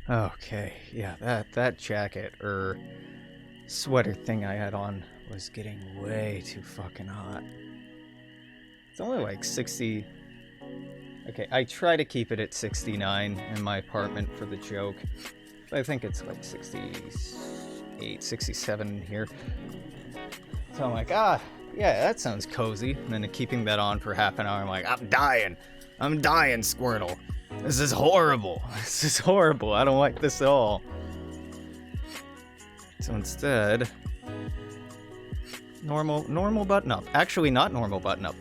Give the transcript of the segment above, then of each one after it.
Okay, yeah, that jacket or sweater thing I had on was getting way too fucking hot. It's only like 60. Okay, I try to keep it at 69 in my apartment for the joke. But I think it's like 68, 67 here. So I'm like, yeah, that sounds cozy. And then keeping that on for half an hour, I'm like, I'm dying, Squirtle. This is horrible. This is horrible. I don't like this at all. So instead, normal button up. Actually, not normal button up.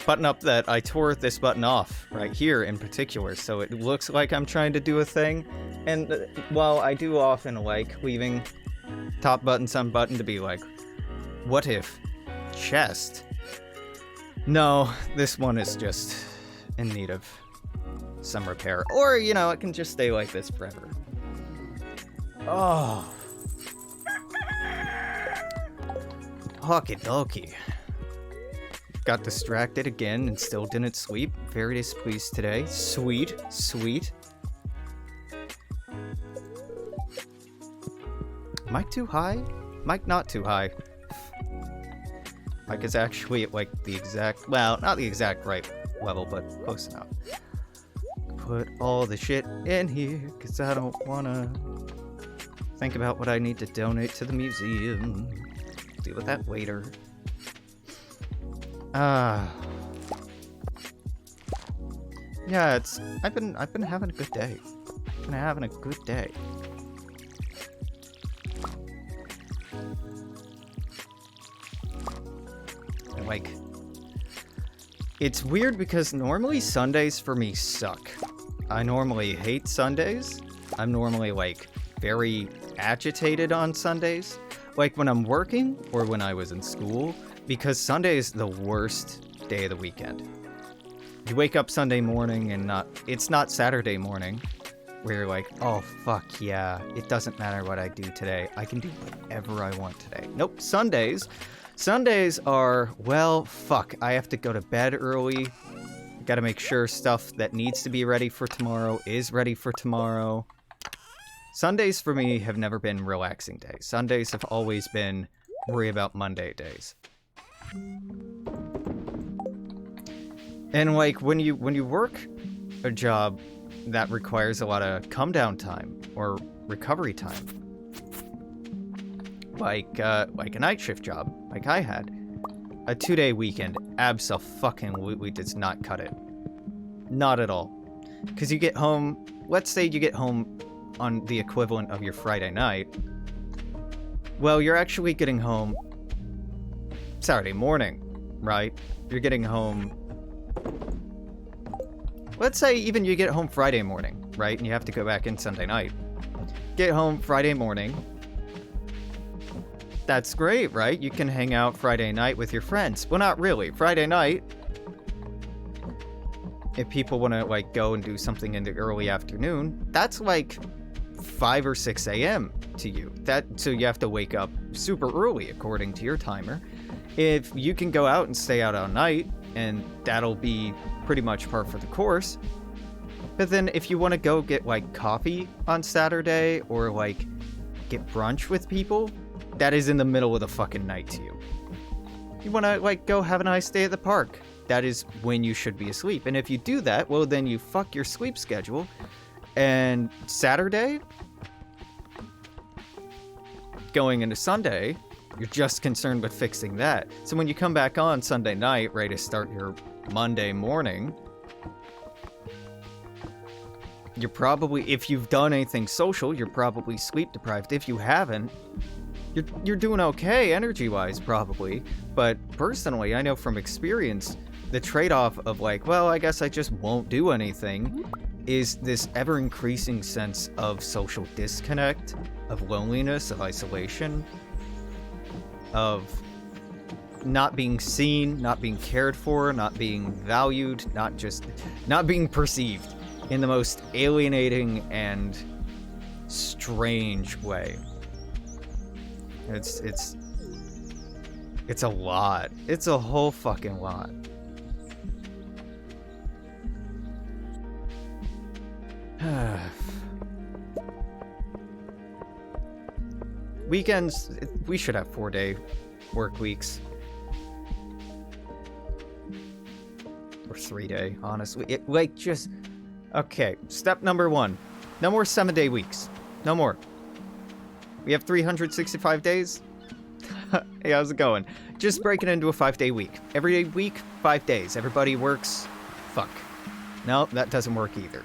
Button up that I tore this button off right here in particular, so it looks like I'm trying to do a thing. And while I do often like leaving top button, some button to be like, what if chest? No, this one is just in need of some repair. Or, you know, it can just stay like this forever. Oh. Hockey dokey. Got distracted again and still didn't sleep. Very displeased today. Sweet. Mic too high? Mic not too high. Mic is actually at like the exact, well, not the exact right level, but close enough. Put all the shit in here, because I don't want to think about what I need to donate to the museum. Deal with that later. Yeah, I've been having a good day. Been having a good day. And like, it's weird because normally Sundays for me suck. I normally hate Sundays. I'm normally like very agitated on Sundays. Like when I'm working or when I was in school, because Sunday is the worst day of the weekend. You wake up Sunday morning and it's not Saturday morning where you're like, oh fuck yeah, it doesn't matter what I do today. I can do whatever I want today. Nope, Sundays are, well, fuck, I have to go to bed early. Gotta make sure stuff that needs to be ready for tomorrow is ready for tomorrow. Sundays for me have never been relaxing days. Sundays have always been worry about Monday days. And like when you work a job that requires a lot of come down time or recovery time, like a night shift job like I had, a 2-day weekend abso-fucking-lutely does not cut it. Not at all. Because you get home, let's say you get home on the equivalent of your Friday night. Well, you're actually getting home Saturday morning, right? You're getting home, let's say even you get home Friday morning, right? And you have to go back in Sunday night. Get home Friday morning. That's great, right? You can hang out Friday night with your friends. Well, not really. Friday night, if people want to like go and do something in the early afternoon, that's like 5 or 6 a.m. to you. So you have to wake up super early according to your timer. If you can go out and stay out all night, and that'll be pretty much par for the course. But then if you want to go get like coffee on Saturday or like get brunch with people, that is in the middle of the fucking night to you. You want to like go have a nice day at the park. That is when you should be asleep. And if you do that, well, then you fuck your sleep schedule. And Saturday, going into Sunday, you're just concerned with fixing that. So when you come back on Sunday night, ready to start your Monday morning, you're probably, if you've done anything social, you're probably sleep deprived. If you haven't, you're doing okay energy-wise, probably. But personally, I know from experience, the trade-off of like, well, I guess I just won't do anything, is this ever-increasing sense of social disconnect, of loneliness, of isolation, of not being seen, not being cared for, not being valued, not being perceived in the most alienating and strange way. It's a lot. It's a whole fucking lot. Weekends, we should have 4-day work weeks. Or 3-day, honestly. Okay, step number 1. No more 7-day weeks. No more. We have 365 days. Hey, how's it going? Just break it into a 5-day week. Every week, 5 days. Everybody works. Fuck. No, that doesn't work either.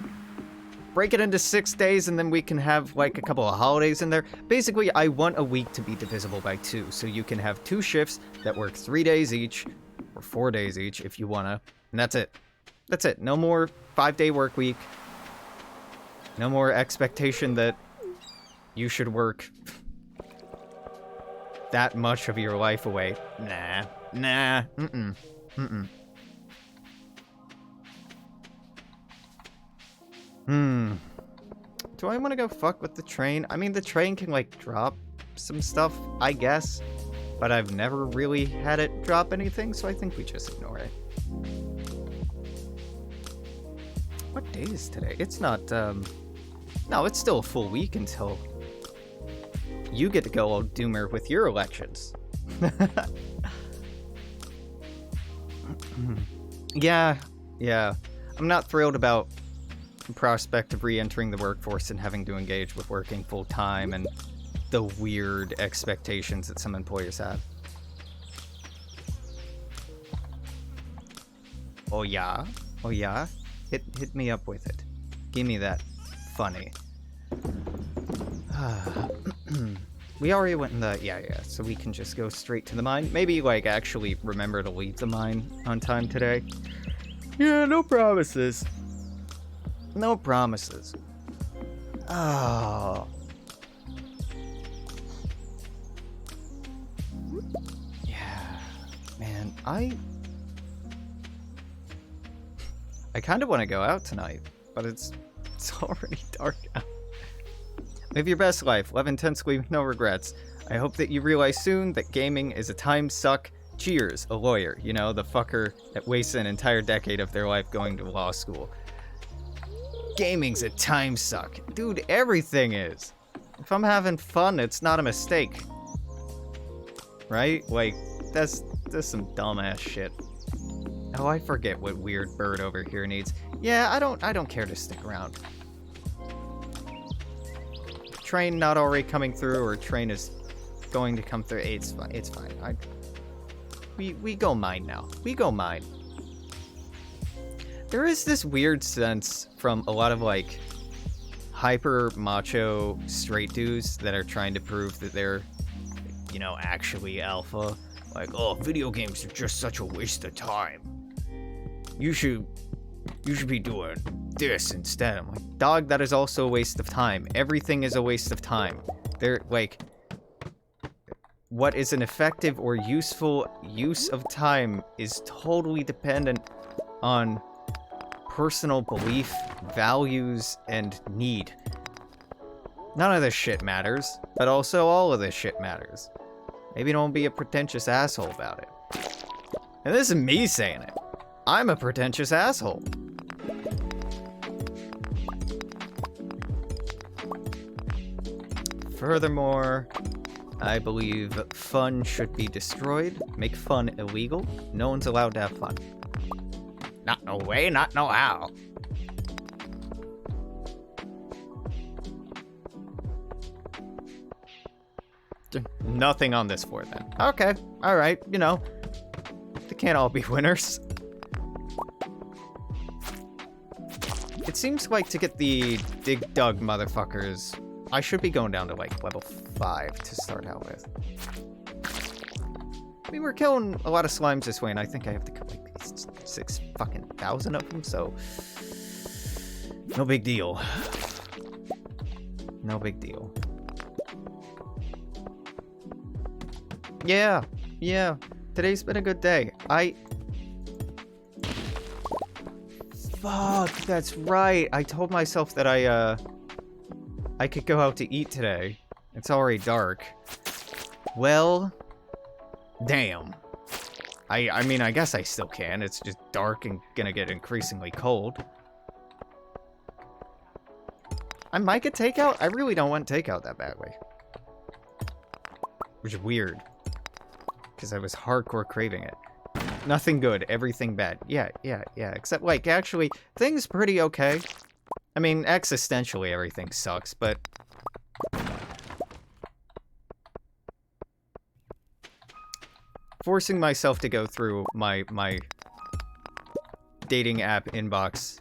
Break it into 6 days, and then we can have, like, a couple of holidays in there. Basically, I want a week to be divisible by 2, so you can have 2 shifts that work 3 days each, or 4 days each, if you wanna. And that's it. That's it. No more 5-day work week. No more expectation that you should work that much of your life away. Nah. Do I want to go fuck with the train? I mean, the train can, like, drop some stuff, I guess. But I've never really had it drop anything, so I think we just ignore it. What day is today? It's not, no, it's still a full week until you get to go old doomer with your elections. Yeah. I'm not thrilled about the prospect of re-entering the workforce and having to engage with working full-time and the weird expectations that some employers have. Oh yeah? Hit me up with it. Give me that funny. We already went in the... Yeah, so we can just go straight to the mine. Maybe, like, actually remember to leave the mine on time today. Yeah, no promises. No promises. Oh. Yeah. Man, I kind of want to go out tonight, but it's already dark out. Live your best life. Live intensely with no regrets. I hope that you realize soon that gaming is a time suck. Cheers, a lawyer. You know, the fucker that wastes an entire decade of their life going to law school. Gaming's a time suck. Dude, everything is. If I'm having fun, it's not a mistake. Right? Like, that's some dumbass shit. Oh, I forget what weird bird over here needs. Yeah, I don't care to stick around. Train not already coming through, or train is going to come through. It's fine. We go mine now. We go mine. There is this weird sense from a lot of, like, hyper macho straight dudes that are trying to prove that they're, you know, actually alpha. Like, oh, video games are just such a waste of time. You should be doing this instead. I'm like, dog, that is also a waste of time. Everything is a waste of time. They're, like, what is an effective or useful use of time is totally dependent on personal belief, values, and need. None of this shit matters, but also all of this shit matters. Maybe don't be a pretentious asshole about it. And this is me saying it. I'm a pretentious asshole. Furthermore, I believe fun should be destroyed. Make fun illegal. No one's allowed to have fun. Not no way, not no how. Nothing on this floor then. Okay, alright, you know. They can't all be winners. It seems like to get the Dig Dug motherfuckers, I should be going down to, like, level 5 to start out with. I mean, we're killing a lot of slimes this way, and I think I have to kill, like, 6,000 of them, so... No big deal. No big deal. Yeah. Today's been a good day. Fuck, that's right. I told myself that I could go out to eat today. It's already dark. Well, damn. I mean, I guess I still can. It's just dark and gonna get increasingly cold. I might get takeout. I really don't want takeout that badly. which is weird. Because I was hardcore craving it. Nothing good, everything bad. Yeah. Except, like, actually, things pretty okay. I mean, existentially, everything sucks, but... Forcing myself to go through my dating app inboxes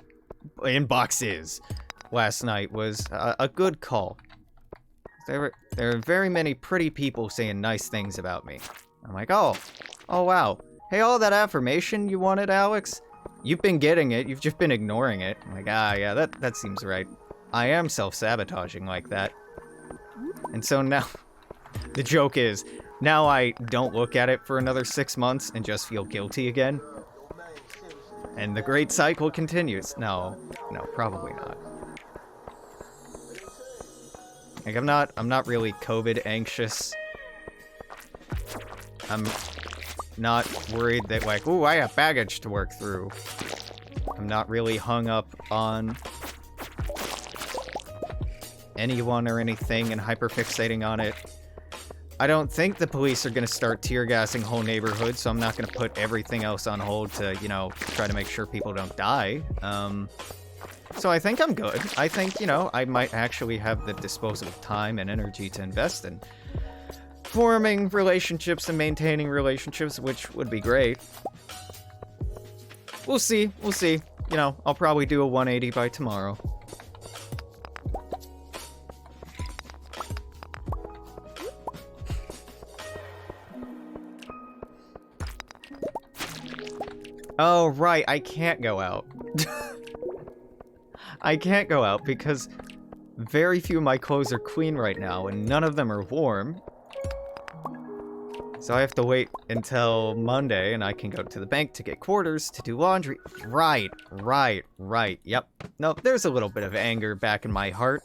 last night was a good call. There are very many pretty people saying nice things about me. I'm like, oh wow. Hey, all that affirmation you wanted, Alex? You've been getting it, you've just been ignoring it. I'm like, yeah, that seems right. I am self-sabotaging like that. And so now, the joke is, now I don't look at it for another 6 months and just feel guilty again. And the great cycle continues. No, probably not. Like, I'm not really COVID anxious. I'm not worried that, like, ooh, I have baggage to work through. I'm not really hung up on anyone or anything and hyperfixating on it. I don't think the police are gonna start tear gassing whole neighborhoods, so I'm not gonna put everything else on hold to, you know, try to make sure people don't die. So I think I'm good. I think, you know, I might actually have the disposable time and energy to invest in forming relationships and maintaining relationships, which would be great. We'll see. You know, I'll probably do a 180 by tomorrow. Oh, right, I can't go out. I can't go out because very few of my clothes are clean right now, and none of them are warm. So I have to wait until Monday, and I can go to the bank to get quarters to do laundry. Right. Yep. Nope, there's a little bit of anger back in my heart.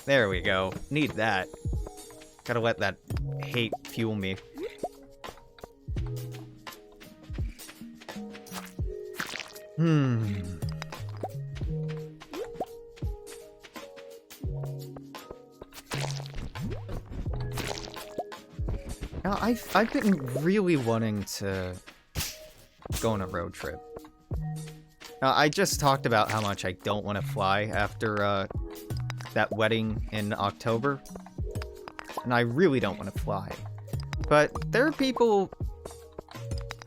There we go. Need that. Gotta let that hate fuel me. Now, I've been really wanting to go on a road trip. Now, I just talked about how much I don't want to fly after that wedding in October. And I really don't want to fly. But there are people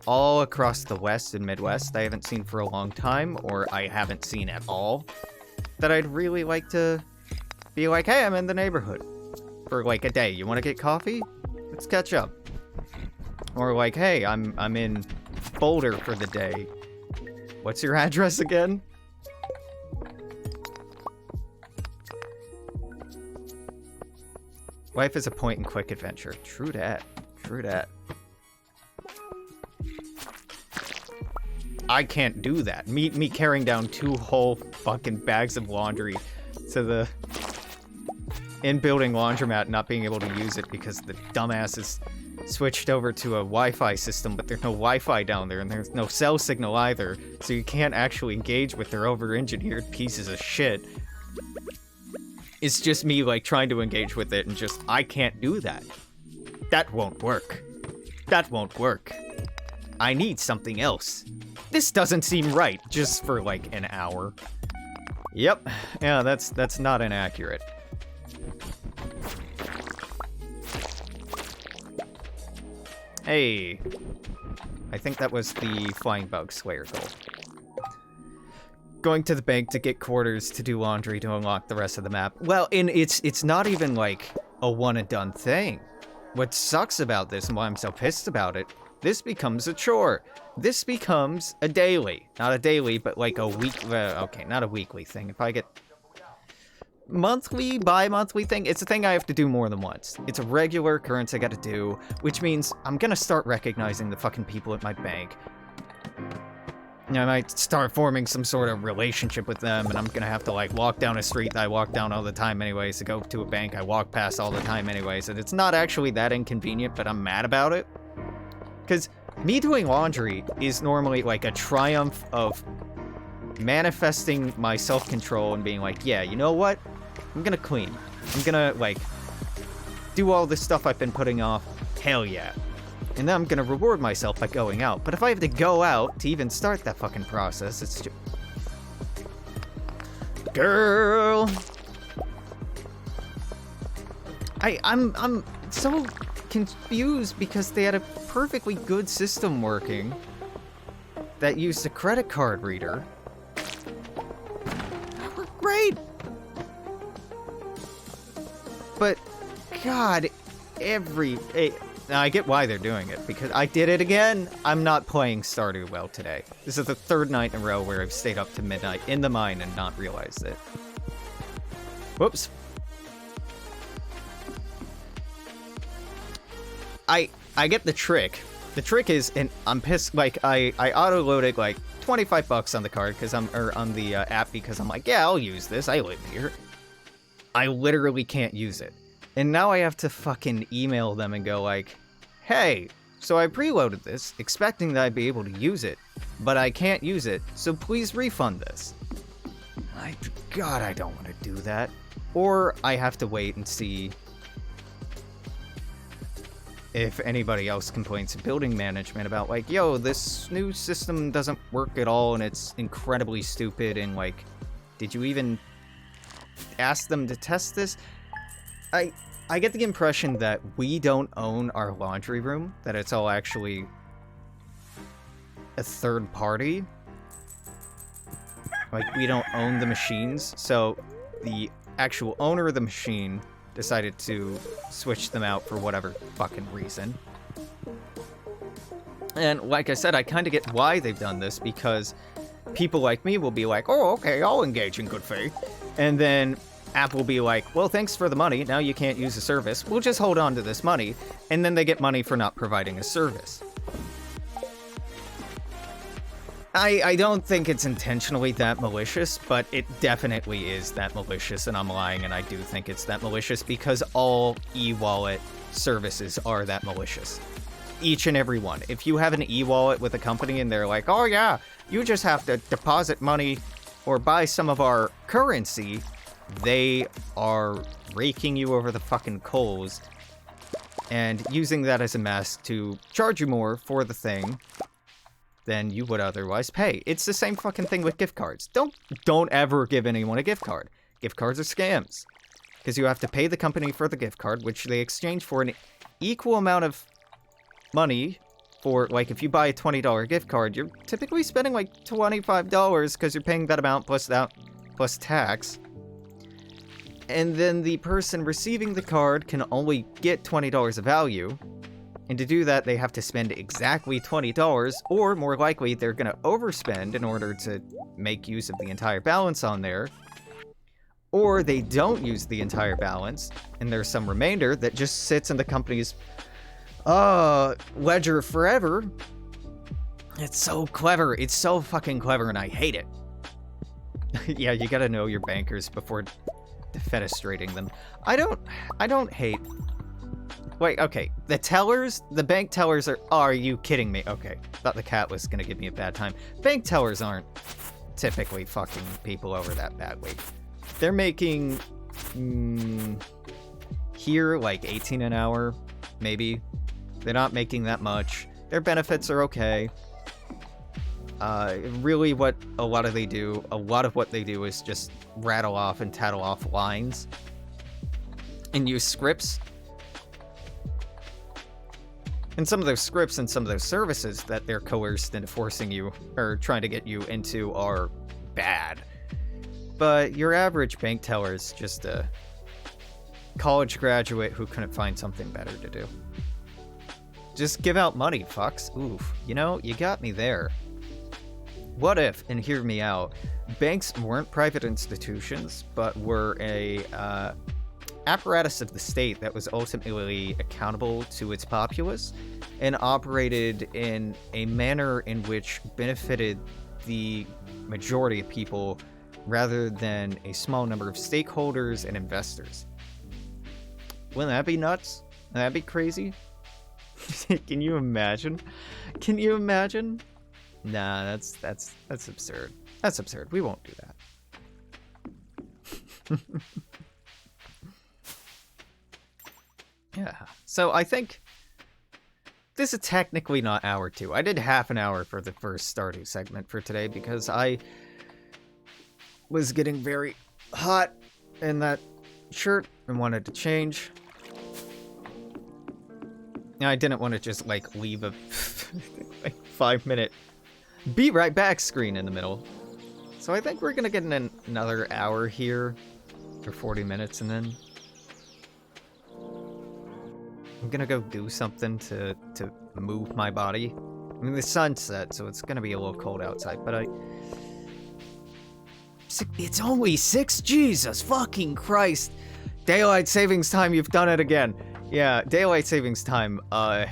all across the West and Midwest I haven't seen for a long time, or I haven't seen at all, that I'd really like to be like, hey, I'm in the neighborhood for like a day. You want to get coffee? Let's catch up. Or like, hey, I'm in Boulder for the day. What's your address again? Life is a point-and-click adventure. True that. I can't do that. Me carrying down 2 whole fucking bags of laundry to the in-building laundromat, not being able to use it because the dumbasses switched over to a Wi-Fi system, but there's no Wi-Fi down there, and there's no cell signal either, so you can't actually engage with their over-engineered pieces of shit. It's just me, like, trying to engage with it, and just, I can't do that. That won't work. I need something else. This doesn't seem right, just for, like, an hour. Yep, yeah, that's not inaccurate. Hey, I think that was the Flying Bug Slayer goal. Going to the bank to get quarters to do laundry to unlock the rest of the map. Well, and it's not even like a one and done thing. What sucks about this and why I'm so pissed about it, this becomes a chore. This becomes a daily. Not a daily, but like a week, okay, not a weekly thing. If I get monthly, bi-monthly thing, it's a thing I have to do more than once. It's a regular occurrence I gotta do, which means I'm gonna start recognizing the fucking people at my bank. I might start forming some sort of relationship with them, and I'm gonna have to, like, walk down a street that I walk down all the time anyways, to go to a bank I walk past all the time anyways, and it's not actually that inconvenient, but I'm mad about it. Because me doing laundry is normally, like, a triumph of manifesting my self-control and being like, yeah, you know what? I'm gonna clean. I'm gonna, like, do all this stuff I've been putting off. Hell yeah. And then I'm gonna reward myself by going out. But if I have to go out to even start that fucking process, it's just... Girl! I'm so confused because they had a perfectly good system working that used a credit card reader. That worked great! But, God, now I get why they're doing it, because I did it again. I'm not playing Stardew well today. This is the third night in a row where I've stayed up to midnight in the mine and not realized it. Whoops. I get the trick. The trick is, and I'm pissed, like, I auto-loaded, like, 25 bucks on the card, on the app, because I'm like, yeah, I'll use this, I live here. I literally can't use it. And now I have to fucking email them and go like, hey, so I preloaded this, expecting that I'd be able to use it, but I can't use it, so please refund this. God, I don't want to do that. Or I have to wait and see if anybody else complains to building management about like, yo, this new system doesn't work at all and it's incredibly stupid, and like, did you even ask them to test this? I get the impression that we don't own our laundry room, that it's all actually a third party. Like, we don't own the machines, so the actual owner of the machine decided to switch them out for whatever fucking reason. And like I said, I kind of get why they've done this, because people like me will be like, oh, okay, I'll engage in good faith. And then Apple will be like, well, thanks for the money, now you can't use the service, we'll just hold on to this money. And then they get money for not providing a service. I don't think it's intentionally that malicious, but it definitely is that malicious, and I'm lying, and I do think it's that malicious because all e-wallet services are that malicious. Each and every one. If you have an e-wallet with a company and they're like, oh yeah, you just have to deposit money or buy some of our currency, they are raking you over the fucking coals and using that as a mask to charge you more for the thing than you would otherwise pay. It's the same fucking thing with gift cards. Don't ever give anyone a gift card. Gift cards are scams. Because you have to pay the company for the gift card, which they exchange for an equal amount of money for, like, if you buy a $20 gift card, you're typically spending like $25 because you're paying that amount plus tax. And then the person receiving the card can only get $20 of value. And to do that, they have to spend exactly $20, or more likely, they're going to overspend in order to make use of the entire balance on there. Or they don't use the entire balance, and there's some remainder that just sits in the company's ledger forever. It's so clever. It's so fucking clever, and I hate it. Yeah, you gotta know your bankers before defenestrating them. I don't hate... Wait, okay. The bank tellers are you kidding me? Okay, thought the cat was gonna give me a bad time. Bank tellers aren't typically fucking people over that badly. They're making, here, like 18 an hour, maybe. They're not making that much. Their benefits are okay. Really what a lot of what they do is just rattle off and tattle off lines and use scripts. And some of those scripts and some of those services that they're coerced into forcing you, or trying to get you into, are bad. But your average bank teller is just a college graduate who couldn't find something better to do. Just give out money, fucks. Oof. You know, you got me there. What if, and hear me out, banks weren't private institutions, but were a apparatus of the state that was ultimately accountable to its populace and operated in a manner in which benefited the majority of people rather than a small number of stakeholders and investors. Wouldn't that be nuts? Wouldn't that be crazy? Can you imagine? Can you imagine? Nah, that's absurd. That's absurd. We won't do that. Yeah. So I think this is technically not hour 2. I did half an hour for the first Stardew segment for today because I was getting very hot in that shirt and wanted to change. I didn't want to just, like, leave a like 5-minute be right back screen in the middle. So I think we're gonna get in another hour here for 40 minutes, and then I'm gonna go do something to move my body. I mean, the sun's set, so it's gonna be a little cold outside, but it's only 6, Jesus fucking Christ. Daylight savings time, you've done it again. Yeah, daylight savings time I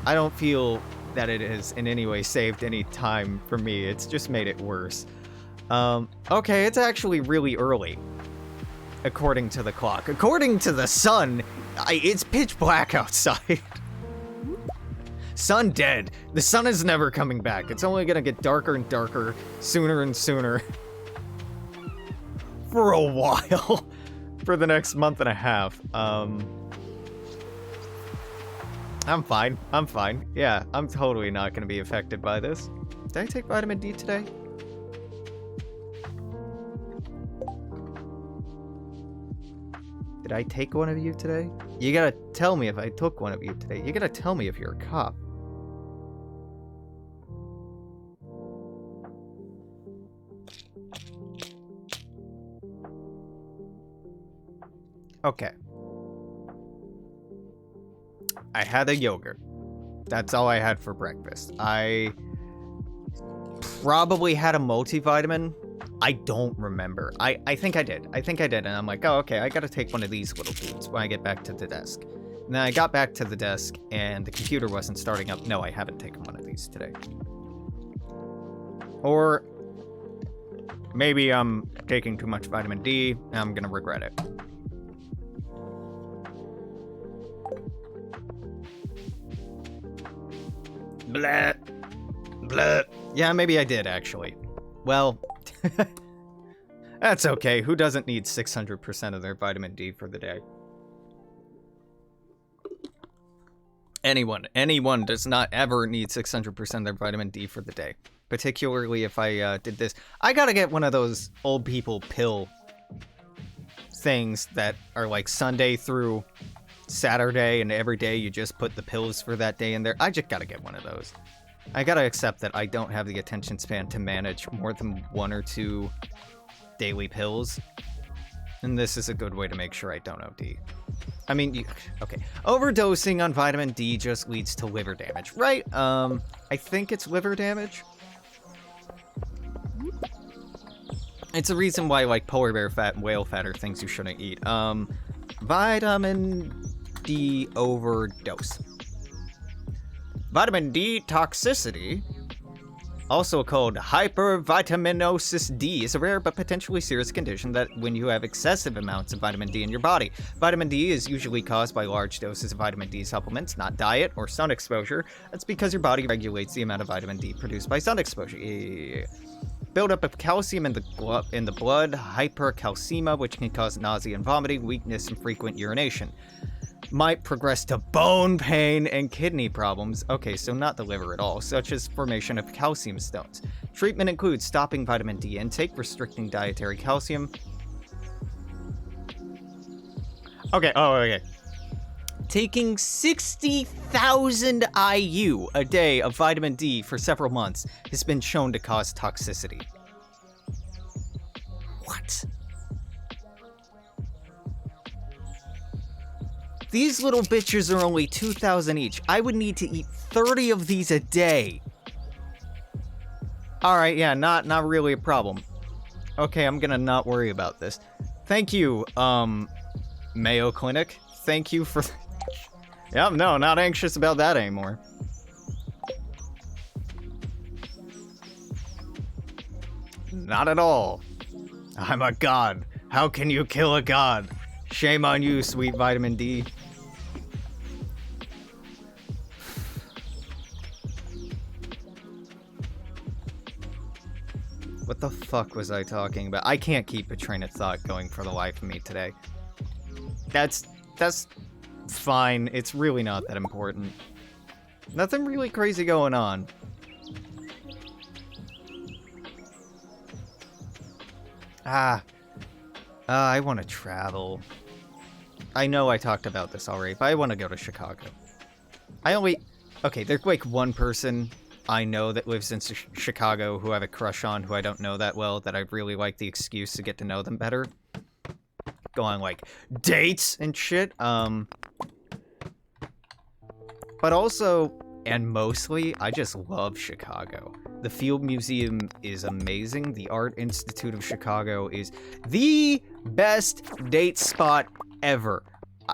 don't feel that it has in any way saved any time for me. It's just made it worse. Okay, it's actually really early, according to the clock. According to the sun, it's pitch black outside. Sun dead. The sun is never coming back. It's only gonna get darker and darker, sooner and sooner. For a while. For the next month and a half. I'm fine. I'm fine. Yeah, I'm totally not gonna be affected by this. Did I take vitamin D today? Did I take one of you today? You gotta tell me if I took one of you today. You gotta tell me if you're a cop. Okay. I had a yogurt. That's all I had for breakfast. I probably had a multivitamin. I don't remember. I think I did. I think I did. And I'm like, oh, okay, I gotta take one of these little dudes when I get back to the desk. And then I got back to the desk and the computer wasn't starting up. No, I haven't taken one of these today. Or maybe I'm taking too much vitamin D and I'm gonna regret it. Blah. Blah. Yeah, maybe I did, actually. Well, that's okay. Who doesn't need 600% of their vitamin D for the day? Anyone does not ever need 600% of their vitamin D for the day. Particularly if I did this. I gotta get one of those old people pill things that are like Sunday through Saturday, and every day you just put the pills for that day in there. I just gotta get one of those. I gotta accept that I don't have the attention span to manage more than 1 or 2 daily pills. And this is a good way to make sure I don't OD. I mean, okay. Overdosing on vitamin D just leads to liver damage, right? I think it's liver damage. It's a reason why, like, polar bear fat and whale fat are things you shouldn't eat. Vitamin D overdose. Vitamin D toxicity, also called hypervitaminosis D, is a rare but potentially serious condition that when you have excessive amounts of vitamin D in your body. Vitamin D is usually caused by large doses of vitamin D supplements, not diet or sun exposure. That's because your body regulates the amount of vitamin D produced by sun exposure. Buildup of calcium in the blood, hypercalcemia, which can cause nausea and vomiting, weakness, and frequent urination. Might progress to bone pain and kidney problems. Okay, so not the liver at all, such as formation of calcium stones. Treatment includes stopping vitamin D intake, restricting dietary calcium. Okay, okay. Taking 60,000 IU a day of vitamin D for several months has been shown to cause toxicity. What? These little bitches are only 2,000 each. I would need to eat 30 of these a day. Alright, yeah, not really a problem. Okay, I'm gonna not worry about this. Thank you, Mayo Clinic. Thank you for... Yep, no, not anxious about that anymore. Not at all. I'm a god. How can you kill a god? Shame on you, sweet vitamin D. What the fuck was I talking about? I can't keep a train of thought going for the life of me today. That's fine. It's really not that important. Nothing really crazy going on. I want to travel. I know I talked about this already, but I want to go to Chicago. Okay, there's like one person I know that lives in Chicago who I have a crush on, who I don't know that well, that I'd really like the excuse to get to know them better. Go on, like, dates and shit. But also, and mostly, I just love Chicago. The Field Museum is amazing. The Art Institute of Chicago is the best date spot ever.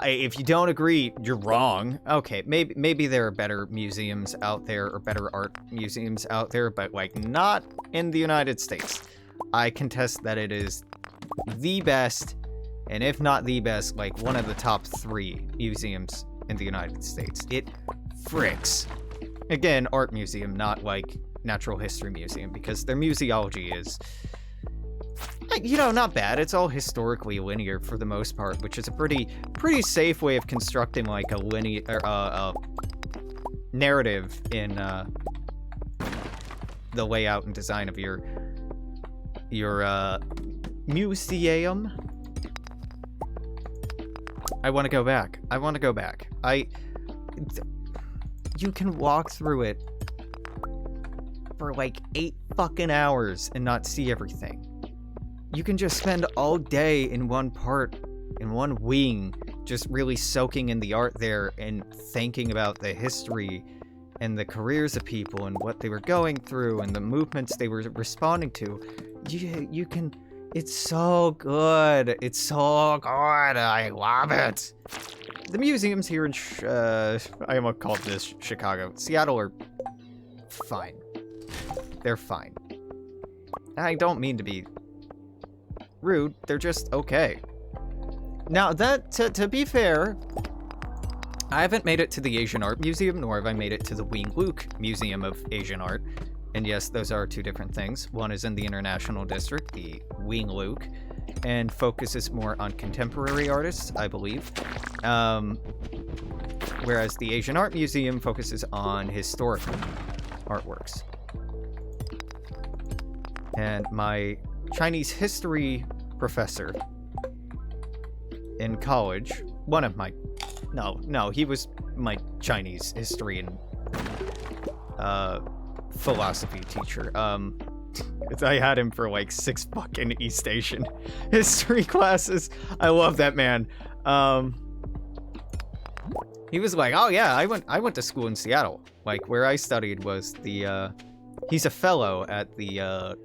If you don't agree, you're wrong. Okay, maybe there are better museums out there, or better art museums out there, but, like, not in the United States. I contest that it is the best, and if not the best, like, one of the top 3 museums in the United States. It fricks. Again, art museum, not, like, natural history museum, because their museology is, you know, not bad. It's all historically linear for the most part, which is a pretty safe way of constructing, like, a linear narrative in the layout and design of your museum. I want to go back. You can walk through it for like 8 fucking hours and not see everything. You can just spend all day in one part, in one wing, just really soaking in the art there and thinking about the history and the careers of people and what they were going through and the movements they were responding to. You can... It's so good. It's so good. I love it. The museums here in I almost called this Chicago. Seattle are fine. They're fine. I don't mean to be rude. They're just okay. Now, that to be fair, I haven't made it to the Asian Art Museum, nor have I made it to the Wing Luke Museum of Asian Art. And yes, those are 2 different things. One is in the International District, the Wing Luke, and focuses more on contemporary artists, I believe. Whereas the Asian Art Museum focuses on historical artworks. And my Chinese history professor in college, one of my... No, he was my Chinese history and philosophy teacher. I had him for like 6 fucking East Asian history classes. I love that man. He was like, oh yeah, I went to school in Seattle. Like, where I studied was the, he's a fellow at the,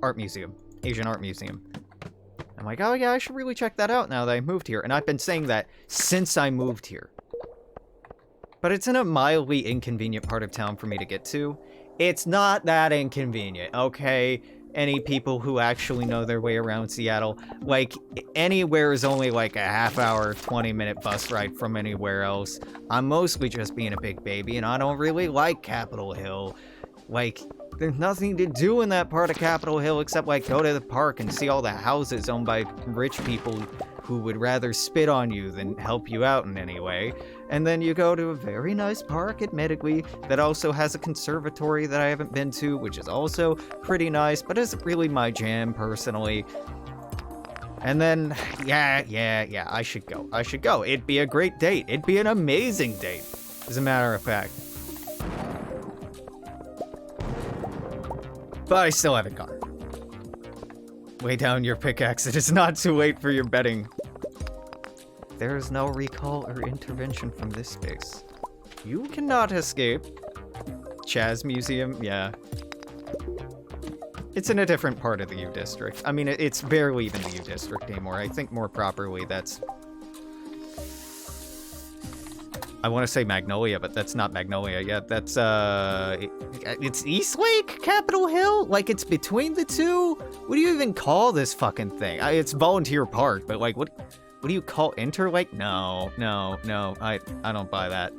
art museum, Asian Art Museum. I'm like, oh yeah, I should really check that out now that I moved here. And I've been saying that since I moved here. But it's in a mildly inconvenient part of town for me to get to. It's not that inconvenient, okay? Any people who actually know their way around Seattle, like, anywhere is only like a half-hour, 20-minute bus ride from anywhere else. I'm mostly just being a big baby, and I don't really like Capitol Hill. Like, there's nothing to do in that part of Capitol Hill except, like, go to the park and see all the houses owned by rich people who would rather spit on you than help you out in any way. And then you go to a very nice park, admittedly, that also has a conservatory that I haven't been to, which is also pretty nice, but isn't really my jam, personally. And then, yeah, I should go. It'd be a great date. It'd be an amazing date, as a matter of fact. But I still haven't gone. Lay down your pickaxe. It is not too late for your betting. There is no recall or intervention from this space. You cannot escape. Chaz Museum, yeah. It's in a different part of the U District. I mean, it's barely even the U District anymore. I think more properly that's... I want to say Magnolia, but that's not Magnolia yet. That's, it's Eastlake? Capitol Hill? Like, it's between the two? What do you even call this fucking thing? It's Volunteer Park, but, like, what do you call Interlake? No. I don't buy that.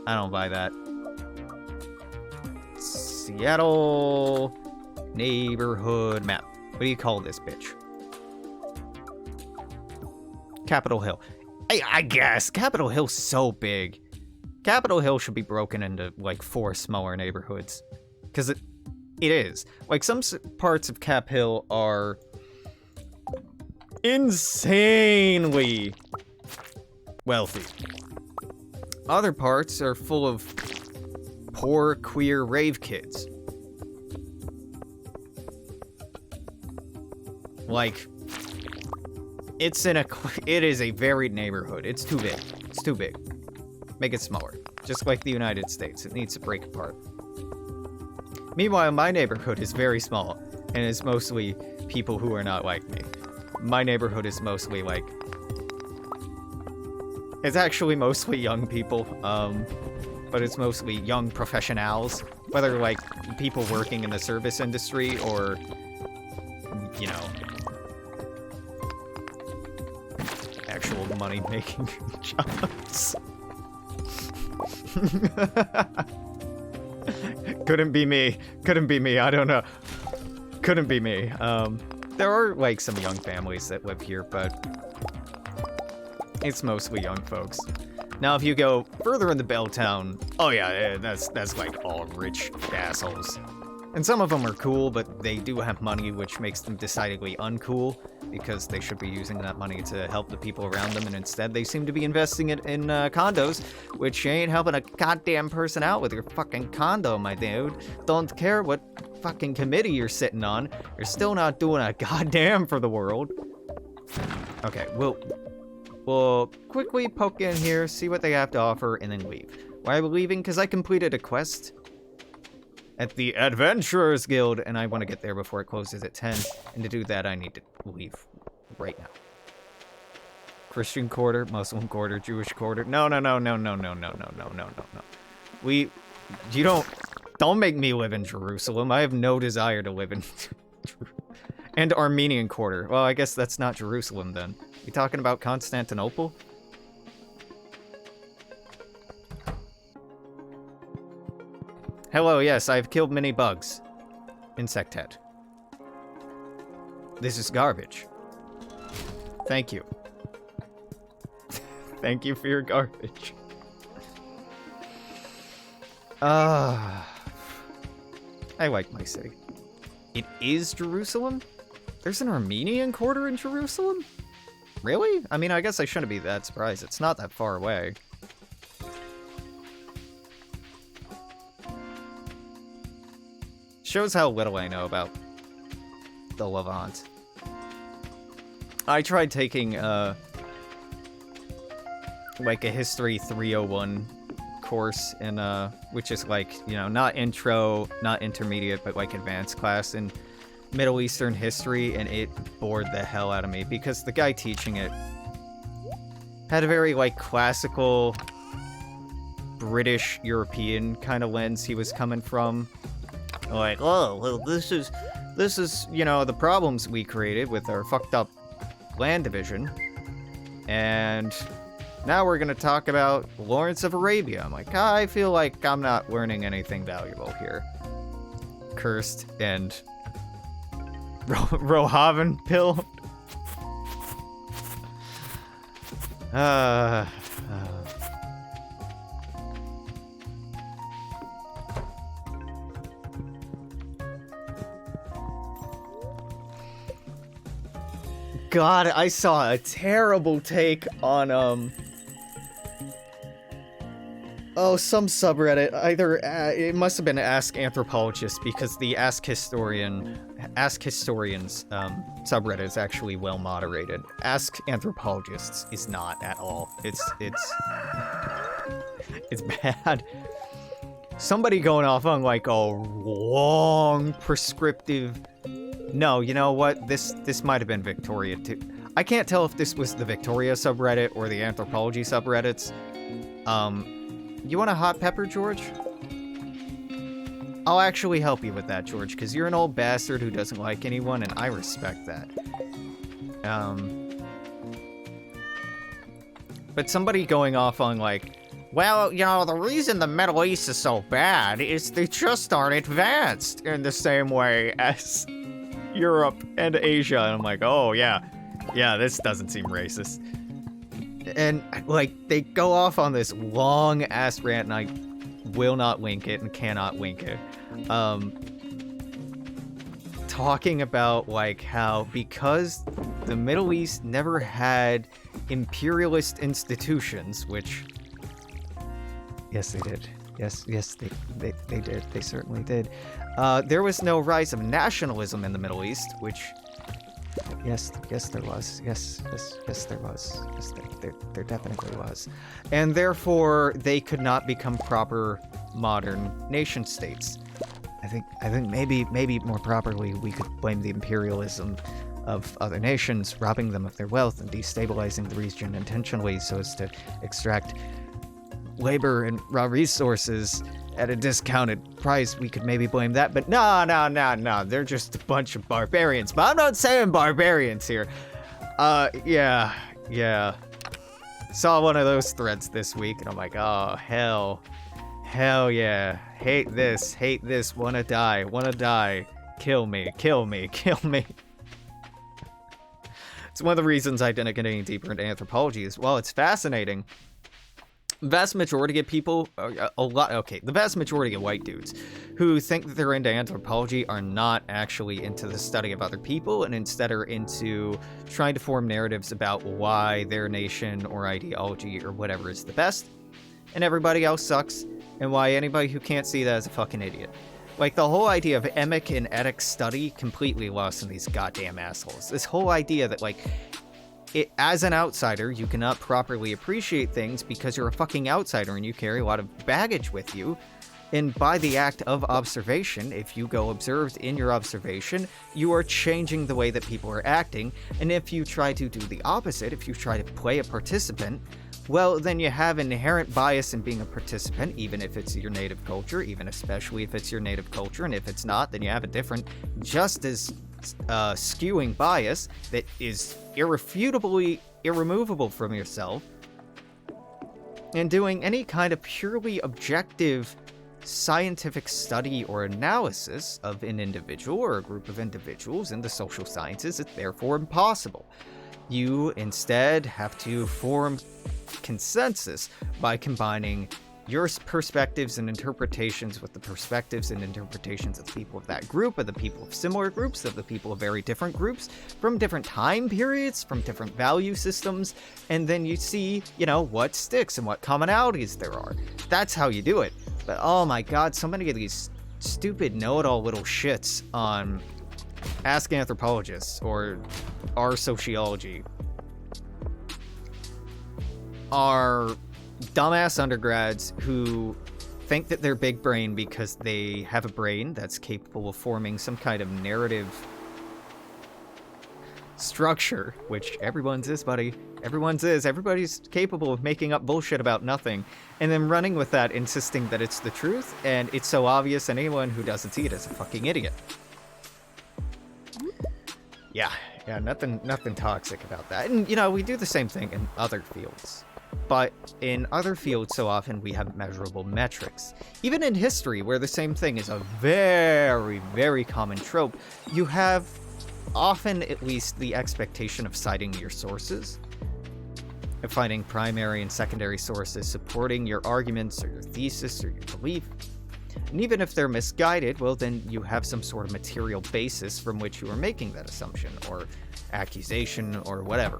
I don't buy that. Seattle neighborhood map. What do you call this bitch? Capitol Hill. I guess. Capitol Hill's so big. Capitol Hill should be broken into, like, 4 smaller neighborhoods. Because it is. Like, some parts of Cap Hill are insanely wealthy. Other parts are full of poor, queer rave kids. Like, it is a varied neighborhood. It's too big. It's too big. Make it smaller. Just like the United States. It needs to break apart. Meanwhile, my neighborhood is very small, and it's mostly people who are not like me. My neighborhood is mostly, like... It's actually mostly young people, but it's mostly young professionals. Whether, like, people working in the service industry or, you know... actual money-making jobs. Couldn't be me. Couldn't be me. I don't know. Couldn't be me. There are, like, some young families that live here, but it's mostly young folks. Now, if you go further into Belltown, oh yeah, that's like all rich assholes. And some of them are cool, but they do have money, which makes them decidedly uncool, because they should be using that money to help the people around them, and instead they seem to be investing it in condos, which ain't helping a goddamn person out with your fucking condo, my dude. Don't care what fucking committee you're sitting on, you're still not doing a goddamn for the world. Okay, we'll quickly poke in here, see what they have to offer, and then leave. Why are we leaving? Because I completed a quest at the Adventurers Guild, and I want to get there before it closes at 10. And to do that, I need to leave right now. Christian quarter, Muslim quarter, Jewish quarter. No. Don't make me live in Jerusalem. I have no desire to live in and Armenian quarter. Well, I guess that's not Jerusalem then. You talking about Constantinople? Hello, yes, I've killed many bugs. Insect head. This is garbage. Thank you. Thank you for your garbage. I like my city. It is Jerusalem? There's an Armenian quarter in Jerusalem? Really? I mean, I guess I shouldn't be that surprised. It's not that far away. Shows how little I know about the Levant. I tried taking, like a History 301 course in, which is like, you know, not intro, not intermediate, but like advanced class in Middle Eastern history, and it bored the hell out of me because the guy teaching it had a very, like, classical British European kind of lens he was coming from. Like, oh, well, this is, you know, the problems we created with our fucked up land division. And now we're gonna talk about Lawrence of Arabia. I'm like, I feel like I'm not learning anything valuable here. Cursed and Rohaven pill. God, I saw a terrible take on, some subreddit. Either, it must have been Ask Anthropologist, because the Ask Historians, subreddit is actually well moderated. Ask Anthropologists is not at all. It's bad. Somebody going off on, like, a long prescriptive... No, you know what? This might have been Victoria too. I can't tell if this was the Victoria subreddit or the anthropology subreddits. You want a hot pepper, George? I'll actually help you with that, George, because you're an old bastard who doesn't like anyone, and I respect that. But somebody going off on, like, well, you know, the reason the Middle East is so bad is they just aren't advanced in the same way as Europe and Asia. And I'm like, oh, yeah, this doesn't seem racist. And, like, they go off on this long-ass rant, and I will not link it and cannot link it. Talking about, like, how because the Middle East never had imperialist institutions, which... Yes, they did. Yes, they did. They certainly did. There was no rise of nationalism in the Middle East, which... Yes, there was. Yes, there was. Yes, there definitely was. And therefore, they could not become proper modern nation states. I think maybe more properly, we could blame the imperialism of other nations, robbing them of their wealth and destabilizing the region intentionally so as to extract labor and raw resources at a discounted price. We could maybe blame that, but no, they're just a bunch of barbarians. But I'm not saying barbarians here. Yeah. Saw one of those threads this week, and I'm like, oh, hell yeah. Hate this, wanna die. Kill me. It's one of the reasons I didn't get any deeper into anthropology as well. It's fascinating. Vast majority of people, the vast majority of white dudes who think that they're into anthropology are not actually into the study of other people, and instead are into trying to form narratives about why their nation or ideology or whatever is the best, and everybody else sucks, and why anybody who can't see that is a fucking idiot. Like, the whole idea of emic and etic study completely lost in these goddamn assholes. This whole idea that, like, as an outsider, you cannot properly appreciate things because you're a fucking outsider and you carry a lot of baggage with you. And by the act of observation, if you go observed in your observation, you are changing the way that people are acting. And if you try to do the opposite, if you try to play a participant, well, then you have inherent bias in being a participant, even if it's your native culture, even especially if it's your native culture. And if it's not, then you have a different, just as skewing bias that is irrefutably irremovable from yourself. And doing any kind of purely objective scientific study or analysis of an individual or a group of individuals in the social sciences is therefore impossible. You instead have to form consensus by combining your perspectives and interpretations with the perspectives and interpretations of the people of that group, of the people of similar groups, of the people of very different groups, from different time periods, from different value systems, and then you see, what sticks and what commonalities there are. That's how you do it. But oh my god, so many of these stupid know-it-all little shits on Ask Anthropologists or our sociology are dumbass undergrads who think that they're big brain because they have a brain that's capable of forming some kind of narrative structure, which everyone's is, buddy. Everybody's capable of making up bullshit about nothing, and then running with that, insisting that it's the truth, and it's so obvious, and anyone who doesn't see it is a fucking idiot. Yeah, nothing toxic about that. And, we do the same thing in other fields. But in other fields, so often we have measurable metrics. Even in history, where the same thing is a very, very common trope, you have often at least the expectation of citing your sources, of finding primary and secondary sources supporting your arguments or your thesis or your belief. And even if they're misguided, well, then you have some sort of material basis from which you are making that assumption or accusation or whatever.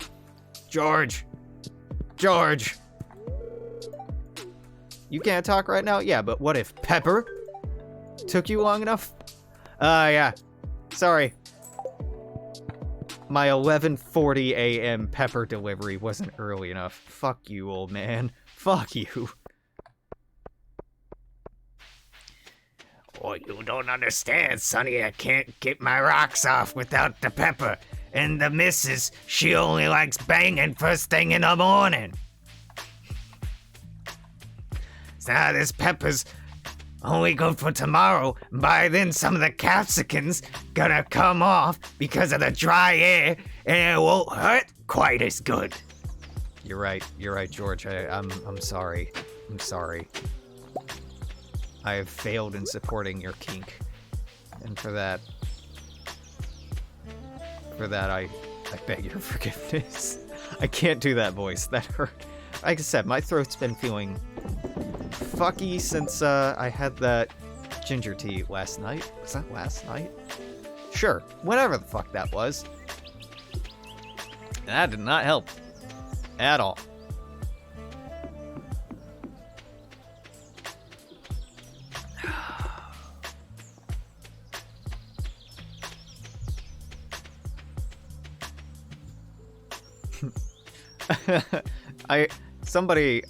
George! You can't talk right now? Yeah, but what if Pepper took you long enough? Yeah. Sorry. My 11:40 a.m. Pepper delivery wasn't early enough. Fuck you, old man. Fuck you. Oh, you don't understand, Sonny. I can't get my rocks off without the pepper. And the missus, she only likes banging first thing in the morning. So now this pepper's only good for tomorrow. By then, some of the capsicums gonna come off because of the dry air, and it won't hurt quite as good. You're right, George. I'm sorry. I have failed in supporting your kink, and for that I beg your forgiveness. I can't do that voice. That hurt. Like I said, my throat's been feeling fucky since I had that ginger tea last night. Was that last night? Sure, whatever the fuck that was. And that did not help. At all. Somebody